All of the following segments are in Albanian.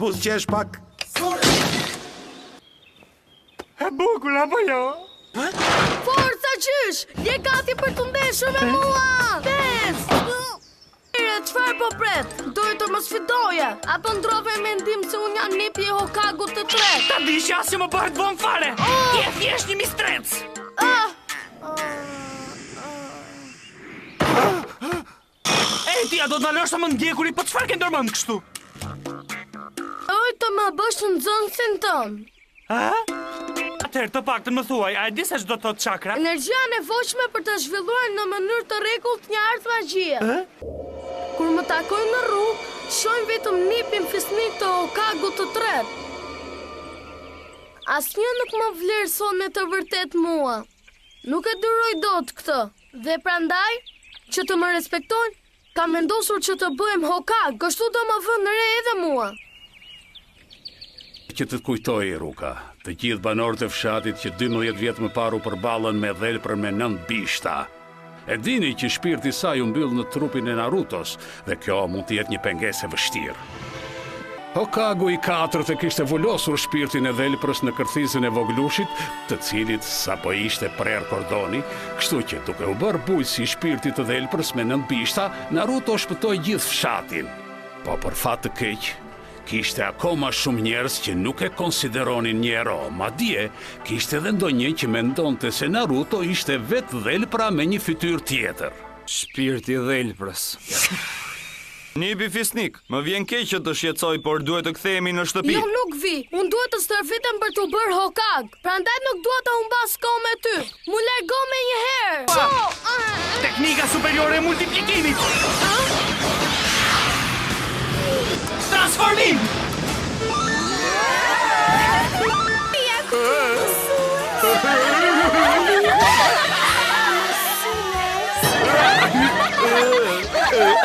buzqesh pak. E bukur, apo jo? Forca qysh! Je gati për të ndeshur me mua! Pes! Çfarë po pret? Dojë të më sfidoje? Apo ndrove mendim se unë jam nipi e Hokagut të tretë? Ta di që asë më bëhet vonë fare! Je thjesht një mistrec! Ti, a do të nalosh të më ndjekurit, po çfarë ke ndërmend kështu? Oj të më bësh në zonësin tënë. Atëherë të paktën më thuaj, a e di se ç'do të thotë çakra? Energjia e nevojshme për të zhvilluar në mënyrë të rregullt një art magjie. Kur më takojnë në rrugë, shohim vetëm nipin fisnik të Hokagut të tretë. Asnjë nuk më vlerëson me të vërtet mua. Nuk e duroj dot këtë. Dhe prandaj, që të më respektojnë, kam vendosur që të bëhem Hokag, kështu do më vënë re edhe mua. Që të kujtoj, Ruka, të gjithë banorët e fshatit që 12 vjet më parë u përballën me dhelpër me 9 bishta. E dini që shpirti i saj u mbyll në trupin e Narutos dhe kjo mund të jetë një pengesë e vështirë. Hokagu i 4 e kishte vullosur shpirtin e dhelprës në kërthizën e voglushit, të cilit sapo ishte prerë kordoni, kështu që duke u bërë bujë si shpirti të dhelprës me 9 bishta, Naruto shpëtoi gjithë fshatin. Po për fat të keq, kishte akoma shumë njerëz që nuk e konsideronin një hero, madje kishte edhe ndonjë që mendonte se Naruto ishte vetë dhelpra me një fytyrë tjetër. Shpirti i dhelprës. Nipi fisnik, më vjen keq që të shqetësoj, por duhet të kthehemi në shtëpi. Jo, nuk vi. Unë duhet të stërvitem për të bërë Hokag. Prandaj nuk duhet të humbas kohë me ty. Mu largo me një herë. Teknika superiore e multiplikimit. Transformim!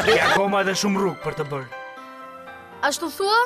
Ke akoma edhe shumë rrugë për të bërë. Ashtu thua?